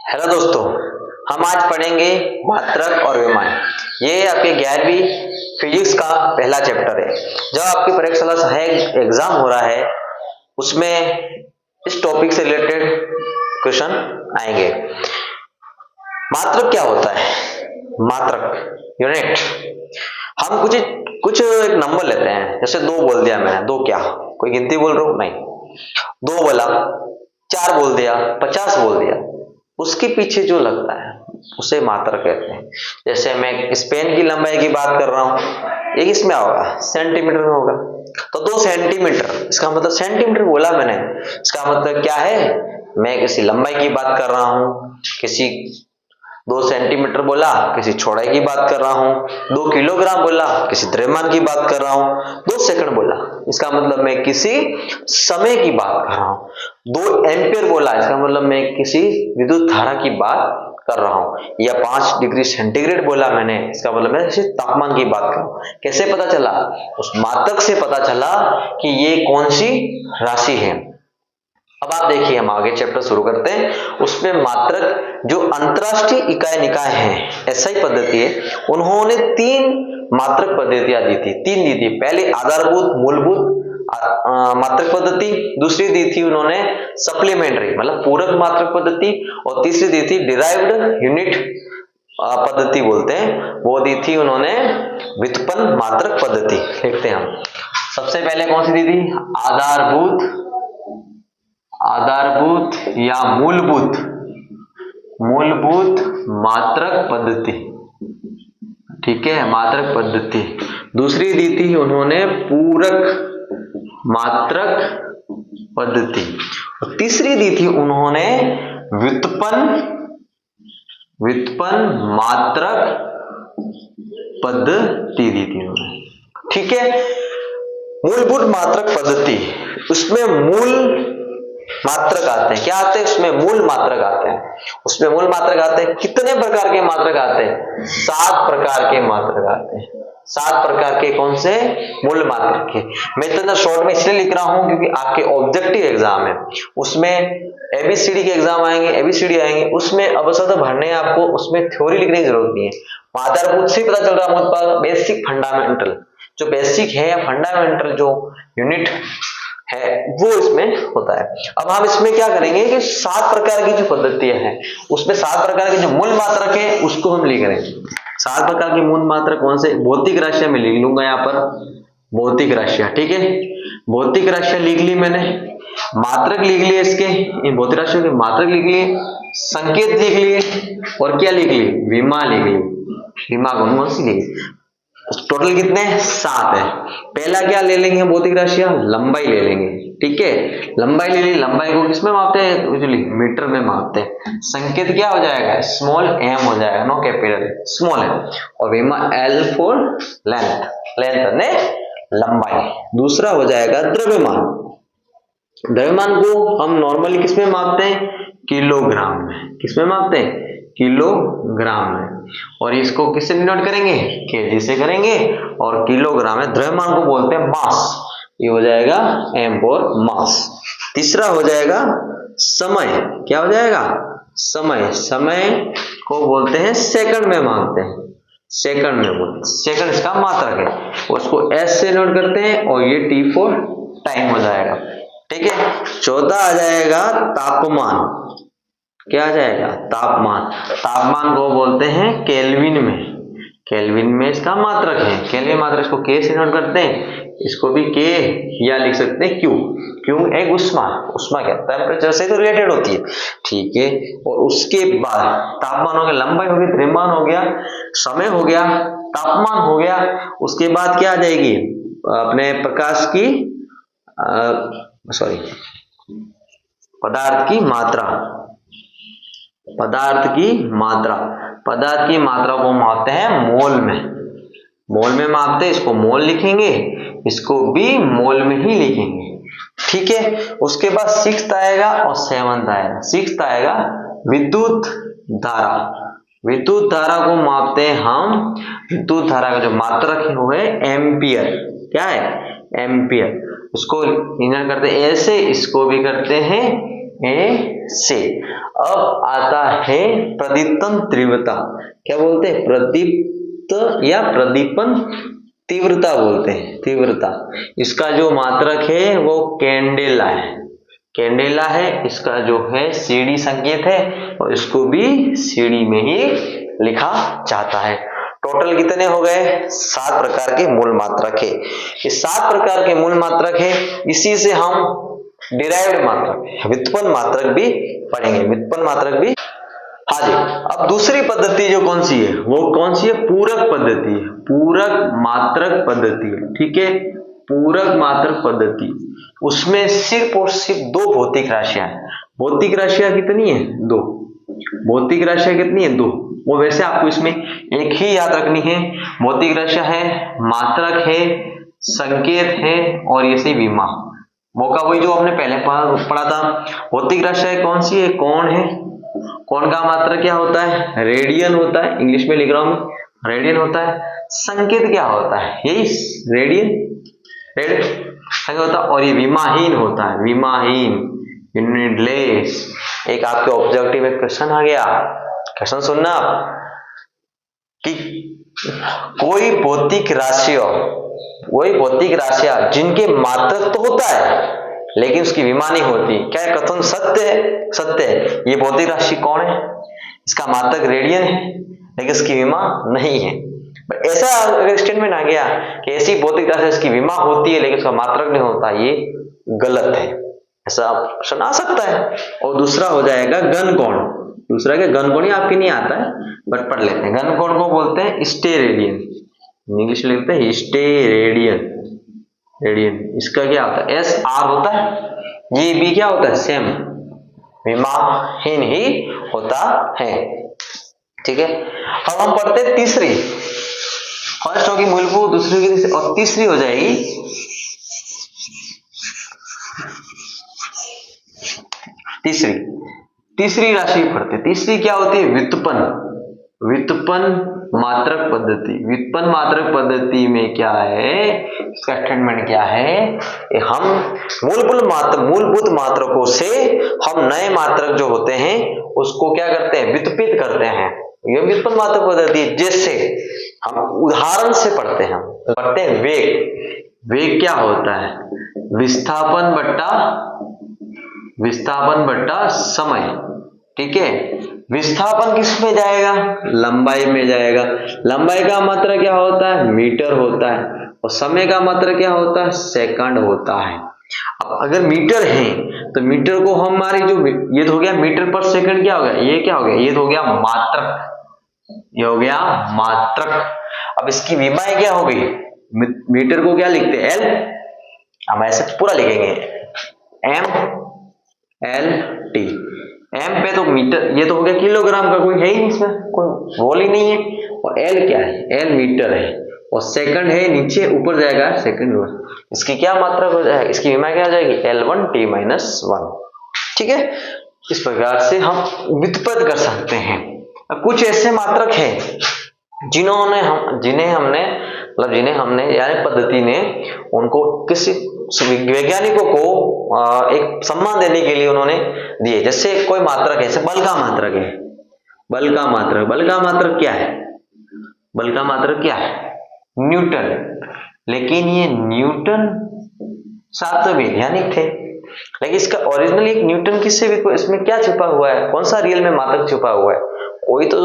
Hello दोस्तों, हम आज पढ़ेंगे मात्रक और विमान। ये आपके 11वीं फिजिक्स का पहला चैप्टर है। जो आपकी प्रयोगशाला सहायक एग्जाम हो रहा है उसमें इस टॉपिक से रिलेटेड क्वेश्चन आएंगे। मात्रक क्या होता है? मात्रक यूनिट। हम कुछ एक नंबर लेते हैं, जैसे 2 बोल दिया मैंने, 2 क्या कोई गिनती बोल रहा हूं? नहीं, 2 बोला, 4 बोल दिया, 50 बोल दिया, उसके पीछे जो लगता है उसे मात्रक कहते हैं। जैसे मैं स्पेन की लंबाई की बात कर रहा हूं, एक इसमें होगा सेंटीमीटर में होगा, तो 2 सेंटीमीटर, इसका मतलब सेंटीमीटर बोला मैंने, इसका मतलब क्या है, मैं किसी लंबाई की बात कर रहा हूं, किसी 2 सेंटीमीटर बोला, किसी चौड़ाई की बात कर रहा हूं, 2 किलोग्राम बोला, किसी द्रव्यमान की बात कर रहा हूं, 2 सेकंड बोला, इसका मतलब मैं किसी समय की बात कर रहा हूं, 2 एम्पियर बोला, इसका मतलब मैं किसी विद्युत धारा की बात कर रहा हूं, या 5 डिग्री सेंटीग्रेड बोला मैंने, इसका मतलब मैं किसी तापमान की बात कर रहा हूं। कैसे पता चला? उस मात्रक से पता चला कि ये कौन सी राशि है। अब आप देखिए, हम आगे चैप्टर शुरू करते हैं। उसमें मात्रक जो अंतरराष्ट्रीय इकाई निकाय है, एसआई पद्धति है, उन्होंने 3 मात्रक पद्धतियां दी थी, 3 दी थी। पहले आधारभूत मूलभूत मात्रक पद्धति, दूसरी दी थी उन्होंने सप्लीमेंट्री मतलब पूरक मात्रक पद्धति, और तीसरी दी थी डिराइव्ड यूनिट पद्धति बोलते हैं, वो दी थी उन्होंने व्युत्पन्न मात्रक पद्धति। लिखते हैं हम। सबसे पहले कौन सी दी थी? आधारभूत या मूलभूत मात्रक पद्धति। ठीक है, मात्रक पद्धति। दूसरी दी थी उन्होंने पूरक मात्रक पद्धति, और तीसरी दी थी उन्होंने व्युत्पन्न मात्रक पद्धति दी थी उन्होंने। ठीक है, मूलभूत मात्रक पद्धति, उसमें मूल मात्रक आते हैं। क्या आते हैं उसमें? मूल मात्रक आते हैं। उसमें मूल मात्रक आते हैं। कितने प्रकार के मात्रक आते हैं? 7 प्रकार के मात्रक आते हैं। 7 प्रकार के कौन से? मूल मात्रक के। मैं इतना शॉर्ट में इसलिए लिख रहा हूं क्योंकि आपके ऑब्जेक्टिव एग्जाम है, उसमें एबीसीडी के एग्जाम आएंगे, एबीसीडी आएंगे, उसमें अवश्य भरने आपको, उसमें थ्योरी लिखने की जरूरत नहीं है। आधारभूत से पता चल रहा है, बेसिक फंडामेंटल जो बेसिक है या फंडामेंटल जो यूनिट है वो इसमें होता है। अब हम इसमें क्या करेंगे कि 7 प्रकार की जो पद्धतियां हैं, उसमें 7 प्रकार के जो मूल मात्रक है उसको हम लिख रहे हैं। 7 प्रकार के मूल मात्रक कौन से? भौतिक राशियां मैं लिख लूंगा यहाँ पर, भौतिक राशियां। ठीक है, भौतिक राशियां लिख ली मैंने, मात्रक लिख लिए इसके, इन भौतिक राशियों के मात्रक लिख लिए, संकेत लिख लिए, और क्या लिख लिए? विमा लिख लिए। विमा कौन सी लिखी? टोटल कितने? 7 है। पहला क्या ले लेंगे भौतिक राशियां? लंबाई ले लेंगे। ठीक है, लंबाई ले ली। लंबाई को किसमें मापते हैं? यूजुअली मीटर में मापते हैं। संकेत क्या हो जाएगा? स्मॉल एम हो जाएगा, नो कैपिटल, स्मॉल एम। और विमा एल फॉर लेंथ, लेंथ ने लंबाई। दूसरा हो जाएगा द्रव्यमान। द्रव्यमान को हम नॉर्मली किसमें मापते हैं? किलोग्राम में। किसमें मापते हैं? किलोग्राम में। और इसको किससे डिनोट करेंगे? केजी से करेंगे। और किलोग्राम में द्रव्यमान को बोलते हैं मास, ये हो जाएगा एम फॉर मास। तीसरा हो जाएगा समय। क्या हो जाएगा? समय। समय को बोलते हैं सेकंड में मापते हैं, सेकंड में बोलते हैं, सेकंड इसका मात्रक है, उसको एस से नोट करते हैं, और ये टी फॉर टाइम हो जाएगा। ठीक है, चौथा आ जाएगा तापमान। क्या आ जाएगा? तापमान। तापमान को बोलते हैं केल्विन में, केल्विन में इसका मात्रक है, केल्विन मात्रक, इसको के से नोट करते हैं, इसको भी के या लिख सकते हैं क्यू। क्यू एक उष्मा, उष्मा क्या टेम्परेचर से तो रिलेटेड होती है। ठीक है, और उसके बाद तापमान हो गया, लंबाई हो गई, द्रव्यमान हो गया, समय हो गया, तापमान हो गया। उसके बाद क्या आ जाएगी? अपने प्रकाश की पदार्थ की मात्रा। पदार्थ की मात्रा, पदार्थ की मात्रा को मापते हैं मोल में, मोल में मापते हैं, इसको मोल लिखेंगे, इसको भी मोल में ही लिखेंगे। ठीक है, उसके बाद 6th आएगा और 7th आएगा। 6th आएगा विद्युत धारा। विद्युत धारा को मापते हैं हम, विद्युत धारा का जो मात्रक है वो है एम्पियर। क्या है? एम्पियर। उसको इनर करते हैं ऐसे, इसको भी करते हैं ए से। अब आता है प्रदीप्तन तीव्रता। क्या बोलते हैं? प्रदीप्त या प्रदीपन तीव्रता बोलते हैं, तीव्रता। इसका जो मात्रक है वो कैंडेला है, कैंडेला है। इसका जो है सीडी संकेत है और इसको भी सीडी में ही लिखा जाता है। टोटल कितने हो गए? 7 प्रकार के मूल मात्रक है। ये 7 प्रकार के मूल मात्रक है। इसी से हम डिराइव्ड मात्रक, व्युत्पन्न मात्रक भी पढ़ेंगे, व्युत्पन्न मात्रक भी। हाँ जी, अब दूसरी पद्धति जो कौन सी है, वो कौन सी है? पूरक पद्धति, पूरक मात्रक पद्धति। ठीक है, पूरक मात्रक पद्धति। उसमें सिर्फ और सिर्फ 2 भौतिक राशियां हैं। भौतिक राशियां कितनी है? 2। भौतिक राशियां कितनी है? 2। वो वैसे आपको इसमें एक ही याद रखनी है। भौतिक राशियां है, मात्रक है, संकेत है और ये से विमा। मौका वही जो आपने पहले पढ़ा था। भौतिक राशियां कौन सी है? कोण है। कोण का मात्रक क्या होता है? रेडियन होता है। इंग्लिश में लिख रहा हूं, रेडियन होता है। संकेत क्या होता है? यही रेडियन, संकेत होता है। और ये विमाहीन होता है, विमाहीन, यूनिटलेस। एक आपके ऑब्जेक्टिव में क्वेश्चन आ गया, क्वेश्चन सुनना कि कोई भौतिक राशियां जिनके मात्रक तो होता है लेकिन उसकी विमा नहीं होती, क्या कथन सत्य है? सत्य है। ये भौतिक राशि कौन है? इसका मात्रक रेडियन है लेकिन इसकी विमा नहीं है। ऐसा अगर स्टेटमेंट आ गया कि ऐसी भौतिक राशि इसकी विमा होती है लेकिन उसका मात्रक नहीं होता, ये गलत है। ऐसा ऑप्शन आ सकता है। और दूसरा हो जाएगा घन कोण। दूसरा क्या? घन कोण ही आपके नहीं आता है बट पढ़ लेते हैं। घन कोण को बोलते हैं स्टेरेडियन, इंग्लिश में लिखते हैं स्टेरेडियन, रेडियन। इसका क्या होता है? एस आर होता है। ये भी क्या होता है? सेम, विमाहीन ही होता है। ठीक है, अब हम पढ़ते हैं तीसरी। फर्स्ट होगी मूलभूत, दूसरी होगी और तीसरी हो जाएगी तीसरी राशि पढ़ते। तीसरी क्या होती है? व्युत्पन्न मात्रक पद्धति। व्युत्पन्न मात्रक पद्धति में क्या है? इसका स्टेटमेंट क्या है? हम मूलभूत मात्रकों से हम नए मात्रक जो होते हैं उसको क्या करते हैं? व्युत्पित करते हैं। यह व्युत्पन्न मात्रक पद्धति। जैसे हम उदाहरण से पढ़ते हैं वेग। वेग क्या होता है? विस्थापन बट्टा समय। ठीक है, विस्थापन किस में जाएगा? लंबाई में जाएगा। लंबाई का मात्रक क्या होता है? मीटर होता है। और समय का मात्रक क्या होता है? सेकंड होता है। अब अगर मीटर है तो मीटर को हमारी जो ये तो हो गया मीटर पर सेकंड, क्या हो गया? ये क्या हो गया? ये तो हो गया मात्रक, ये हो गया मात्रक। अब इसकी विमाएं क्या हो गई? मीटर को क्या लिखते हैं? एल। हम ऐसे पूरा लिखेंगे MLT। एम पे तो मीटर, ये तो हो गया किलोग्राम का, कोई है ही नहीं इसमें, कोई वॉल ही नहीं है। और एल क्या है? एल मीटर है। और सेकंड है नीचे, ऊपर जाएगा सेकंड। इसकी क्या मात्रा हो जाएगी? इसकी विमा क्या हो जाएगी? L1T-1। ठीक है, इस प्रकार से हम व्युत्पन्न कर सकते हैं। अब कुछ ऐसे मात्रक हैं जिन्हें हमने यानी पद्धति ने उनको किसी वैज्ञानिकों को एक सम्मान देने के लिए उन्होंने दिए। जैसे कोई मात्रक है, जैसे बल का मात्रक है। बल का मात्रक क्या है? बल का मात्रक क्या है? न्यूटन। लेकिन ये न्यूटन शास्त्र वैज्ञानिक थे, लेकिन इसका ओरिजिनल एक न्यूटन किससे भी, इसमें क्या छुपा हुआ है? कौन सा रियल में मात्रक छुपा हुआ है? कोई तो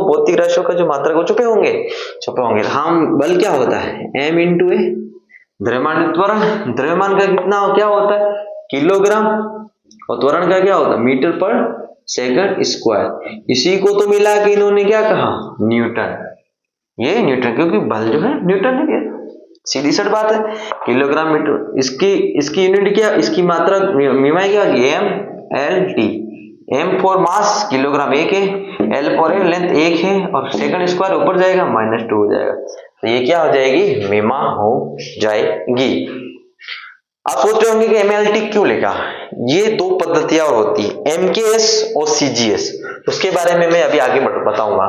भौतिक राशियों का जो मात्रक वो छुपे होंगे। हम बल क्या होता है? M × A। द्रव्यमान द्रव्यमान का क्या होता है? किलोग्राम। और त्वरण का क्या होता है? मीटर पर सेकंड स्क्वायर। इसी को तो मिला के इन्होंने क्या कहा? न्यूटन। ये न्यूटन, क्योंकि बल जो है न्यूटन है, सीधी सी बात है। किलोग्राम मीटर, इसकी यूनिट क्या? इसकी मात्रा विमा क्या? MLT। M for mass, kilogram 1 है। L फॉर लेंथ 1 है। और सेकंड स्क्वायर ऊपर जाएगा -2 हो जाएगा। तो ये क्या हो जाएगी? विमा हो जाएगी। आप सोच रहे होंगे कि MLT क्यों लिखा? ये 2 पद्धतियां और होती है, MKS और CGS। उसके बारे में मैं अभी आगे बताऊंगा।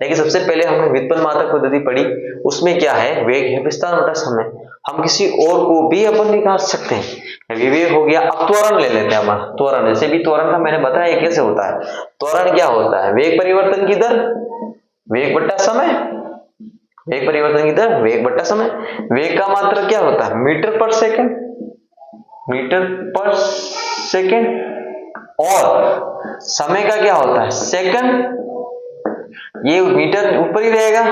लेकिन सबसे पहले हमने व्युत्पन्न मात्रक पद्धति पढ़ी, उसमें क्या है, वेग है विस्तार बटा समय। हम किसी और को भी अपन निकाल सकते हैं, विवेक हो गया। अब त्वरण ले लेते हैं हमारा, त्वरण, जैसे भी त्वरण का मैंने बताया कैसे होता है। त्वरण क्या होता है, वेग परिवर्तन की दर, वेग बटा समय, वेग परिवर्तन की दर वेग बटा समय। वेग का मात्रक क्या होता है, मीटर पर सेकंड, मीटर पर सेकंड, और समय का क्या होता है, सेकंड। ये मीटर ऊपर ही रहेगा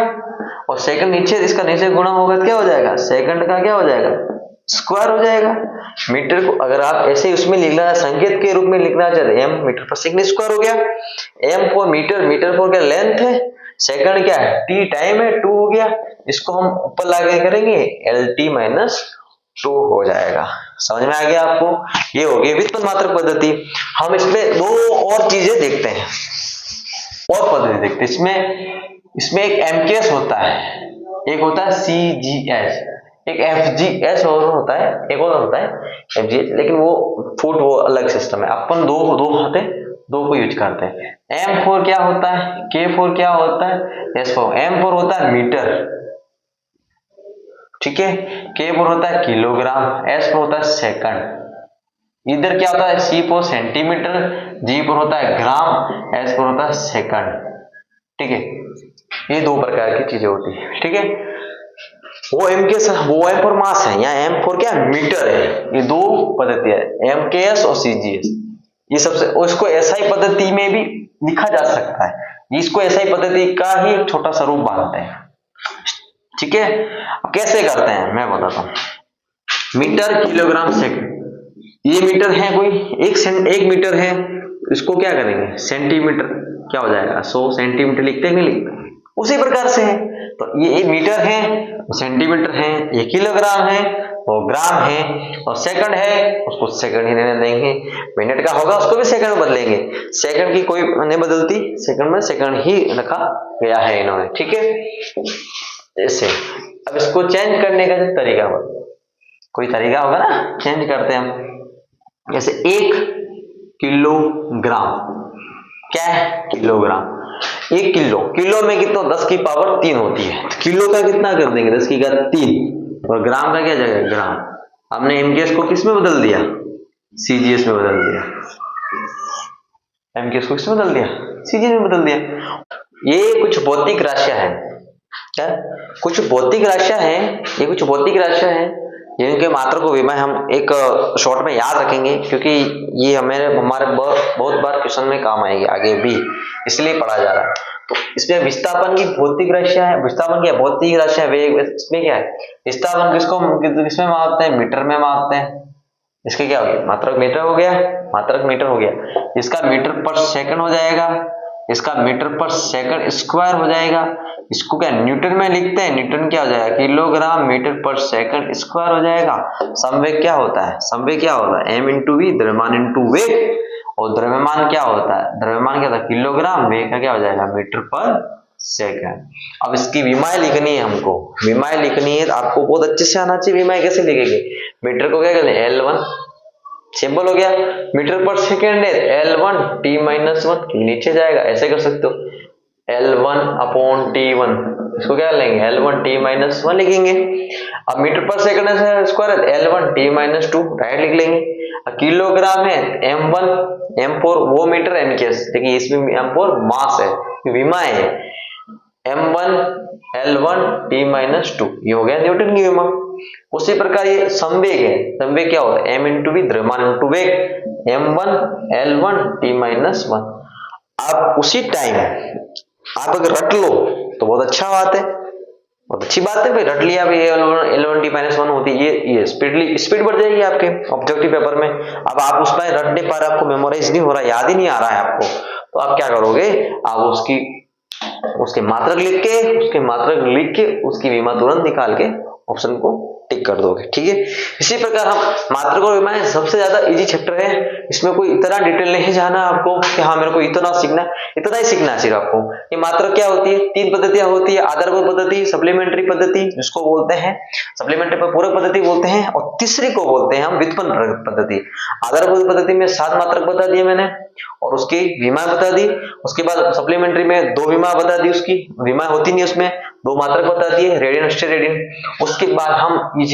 और सेकंड नीचे, इसका नीचे गुणा होगा तो क्या हो जाएगा, सेकंड का क्या हो जाएगा, स्क्वायर हो जाएगा। मीटर को अगर आप ऐसे उसमें लिखना, संकेत के रूप में लिखना चाहते, एम मीटर पर सेकंड स्क्वायर हो गया। M for metre, metre for क्या लेंथ है, सेकंड क्या है टी टाइम है, 2 हो गया। इसको हम ऊपर लाके करेंगे एल टी माइनस 2 हो जाएगा। समझ में आ गया आपको, ये हो गई व्युत्पन्न मात्रक पद्धति। हम इसमें दो और चीजें देखते हैं, और पद्धति देखते हैं। इसमें एक एमकेएस होता है, एक होता है सीजीएस, एक एफजीएस और होता है, एक और होता है एफजीएस, लेकिन वो फुट वो अलग सिस्टम है। अपन दो को यूज करते हैं। एम फोर क्या होता है, के फोर क्या होता है, एस फोर। एम फोर होता है मीटर, ठीक है, के फोर होता है किलोग्राम, एस फोर होता है सेकंड। इधर क्या होता है, सी फोर सेंटीमीटर, जी फोर होता है ग्राम, एस फोर होता है सेकंड, ठीक है। ये दो प्रकार की चीजें होती है, ठीक है। वो एम के वो एम फोर मास है, यहाँ एम फोर क्या मीटर है। ये दो पद्धति है, एम के एस और सीजीएस। ये सबसे, इसको एसआई पद्धति में भी लिखा जा सकता है। इसको एसआई पद्धति का ही एक छोटा सा रूप मानते हैं, ठीक है। अब कैसे करते हैं मैं बताता हूं। मीटर किलोग्राम सेकंड, ये मीटर है कोई, एक मीटर है, इसको क्या करेंगे सेंटीमीटर, क्या हो जाएगा 100 सेंटीमीटर लिखते हैं, नहीं लिखते, उसी प्रकार से है। तो ये मीटर है, सेंटीमीटर है, ये किलोग्राम है, वो ग्राम है, और सेकंड है, उसको सेकंड ही रहने देंगे। मिनट का होगा उसको भी सेकंड बदलेंगे, सेकंड की कोई नहीं बदलती, सेकंड में सेकंड ही रखा गया है इन्होंने, ठीक है। ऐसे अब इसको चेंज करने का जो तरीका होगा, कोई तरीका होगा ना, चेंज करते हैं हम। जैसे 1 किलोग्राम क्या है, किलोग्राम। 1 किलो, किलो में कितना 10 की पावर 3 होती है, तो किलो का कितना कर देंगे 10 की का 3, और ग्राम का क्या जाएगा ग्राम। हमने एमकेएस को किस में बदल दिया, सीजीएस में बदल दिया। एमकेएस को किसमें बदल दिया, सीजीएस में बदल दिया। ये कुछ भौतिक राशियां हैं, क्या कुछ भौतिक राशियां हैं, ये कुछ भौतिक राशियां हैं जिनके मात्रक को विमा हम एक शॉर्ट में याद रखेंगे, क्योंकि ये हमारे बहुत बार क्वेश्चन में काम आएगी आगे भी, इसलिए पढ़ा जा रहा है। तो इसमें विस्थापन की भौतिक राशियां है, विस्थापन क्या भौतिक राशियां, वेग, इसमें क्या है विस्थापन किसमें मापते हैं, मीटर में मापते हैं। इसके क्या हो गया, मात्रक मीटर हो गया, मात्रक मीटर हो गया। इसका मीटर पर सेकंड हो जाएगा, इसका मीटर पर सेकंड स्क्वायर हो जाएगा। इसको क्या न्यूटन में लिखते हैं, न्यूटन क्या हो जाएगा किलोग्राम मीटर पर सेकंड स्क्वायर हो जाएगा। संवेग क्या होता है, संवेग क्या होता है m इंटू वी, द्रव्यमान इंटू वेग, और द्रव्यमान क्या होता है, द्रव्यमान क्या होता है किलोग्राम, वेग का क्या हो जाएगा मीटर पर सेकंड। अब इसकी विमाएं लिखनी है हमको, विमाएं लिखनी है, आपको बहुत अच्छे से आना चाहिए। विमाएं कैसे लिखेंगे, मीटर को क्या कहते हैं L1, सिंपल हो गया। मीटर पर सेकेंड है L1 t माइनस 1, नीचे जाएगा, ऐसे कर सकते हो L1 अपॉन T1, इसको क्या लेंगे L1 t माइनस 1 लिखेंगे। अब मीटर पर सेकंड है स्क्वायर है L1 t माइनस 2 राइट लिख लेंगे। अब किलोग्राम है M1 M4 वो मीटर एमकेएस, देखिए इसमें M4 मास है, विमाएं है M1 L1 t माइनस 2, ये हो गया न्यूटन की विमा। उसी प्रकार ये संवेग है, संवेग क्या होता है m इंटू वी, द्रव्यमान इंटू वेग, m1 L1 t माइनस 1। आप उसी टाइम आप अगर रट लो तो बहुत अच्छा बात है, बहुत अच्छी बात है भाई, रट लिया भाई L1 t माइनस 1 होती है, ये स्पीड बढ़ जाएगी आपके ऑब्जेक्टिव पेपर में। अब आप उसमें रट नहीं पा रहे, आपको मेमोराइज नहीं हो रहा, याद ही नहीं आ रहा है आपको, तो आप क्या करोगे, आप उसके मात्रक लिख के उसकी विमा तुरंत निकाल के ऑप्शन को टिक कर दोगे, ठीक है। इसी प्रकार हम मात्रक और विमाएं सबसे ज्यादा इजी चैप्टर है, इसमें कोई इतना डिटेल नहीं जाना आपको कि हाँ मेरे को इतना सीखना, इतना ही सीखना है सिर्फ आपको। ये मात्रक क्या होती है, 3 पद्धतियां होती है, आधारभूत पद्धति, सप्लीमेंट्री पद्धति जिसको बोलते हैं, सप्लीमेंट्री पर पूरक पद्धति बोलते हैं, और तीसरी को बोलते हैं हम व्युत्पन्न पद्धति। आधारभूत पद्धति में 7 मात्रक बता दिए मैंने, और उसकी विमा बता दी। उसके बाद सप्लीमेंट्री में 2 विमा बता दी, उसकी विमा होती नहीं उसमें, 2 मात्रक बता दिए, रेडियन स्टेरेडियन। उसके बाद हम ये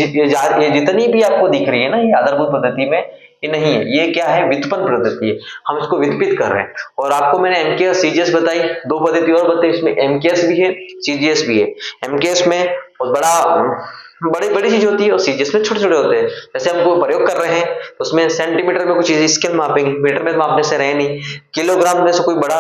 जितनी भी आपको दिख रही है ना ये आधारभूत पद्धति में, ये नहीं है, ये क्या है, व्युत्पन्न पद्धति है, हम इसको व्युत्पित कर रहे हैं। और आपको मैंने एमकेएस सीजीएस बताई, 2 पद्धति और बताई, इसमें एमकेएस भी है सीजीएस भी है। एमकेएस में बहुत बड़ी बड़ी चीज होती है और सीजीएस में छोटे छोटे होते हैं। जैसे हम कोई प्रयोग कर रहे हैं तो उसमें सेंटीमीटर में कुछ चीज स्केल मापेंगे, मीटर में मापने से रहे नहीं, किलोग्राम में से कोई बड़ा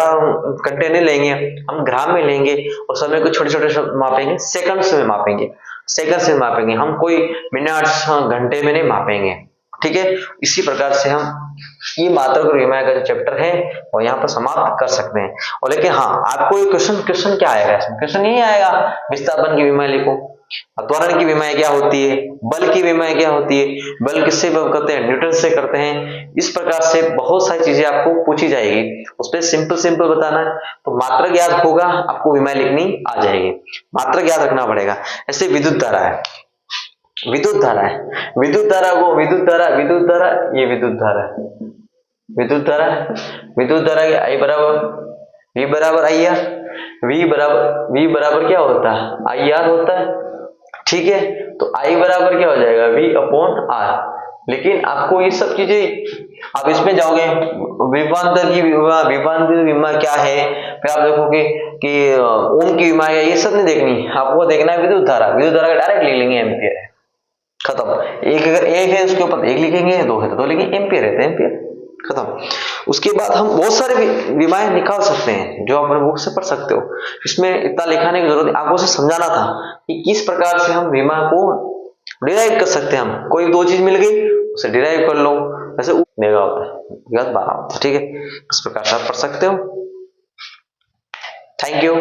कंटेनर लेंगे, हम ग्राम में लेंगे और समय को छोटे छोटे मापेंगे, सेकंड्स में मापेंगे, सेकंड्स में मापेंगे, हम कोई मिनट्स घंटे में नहीं मापेंगे। ठीक है, इसी प्रकार से हम ये मात्रक और विमा का जो चैप्टर है वो यहाँ पर समाप्त कर सकते हैं। और लेकिन हाँ, आपको ये क्वेश्चन क्या आएगा इसमें, क्वेश्चन यही आएगा विस्थापन की विमा लिखो, त्वरण की विमाएं क्या होती है, बल की विमाएं क्या होती है, बल किससे करते हैं, न्यूटन से करते हैं। इस प्रकार से बहुत सारी चीजें आपको पूछी जाएगी, उस पर सिंपल बताना है। तो मात्रक याद होगा, आपको विमाएं लिखनी आ जाएगी, मात्रक याद रखना पड़ेगा। ऐसे विद्युत धारा है, विद्युत धारा है, विद्युत धारा को विद्युत धारा ये विद्युत धारा है, विद्युत धारा की आई बराबर V बराबर आई आर, V बराबर क्या होता है, आई आर होता है। ठीक है, तो I बराबर क्या हो जाएगा, V अपॉन आर। लेकिन आपको ये सब चीजें आप इसमें जाओगे, विभवांतर की विभवांतर विमा क्या है, फिर आप देखोगे कि ओम की विमा है, ये सब नहीं देखनी, आपको देखना है विद्युत धारा का डायरेक्ट ले लेंगे, एम्पियर है, खत्म। एक है उसके ऊपर 1 लिखेंगे, 2 है तो 2 लिखेंगे, एम्पियर है तो एम्पियर, खत्म। उसके बाद हम बहुत सारे विमाएं निकाल सकते हैं जो आप बुक से पढ़ सकते हो, इसमें इतना लिखाने की जरूरत नहीं, आपको सिर्फ समझाना था कि किस प्रकार से हम विमा को डिराइव कर सकते हैं। हम कोई 2 चीज मिल गई उसे डिराइव कर लो, जैसे मेगा होता है, 12 होता है। ठीक है, इस प्रकार से आप पढ़ सकते हो। Thank you.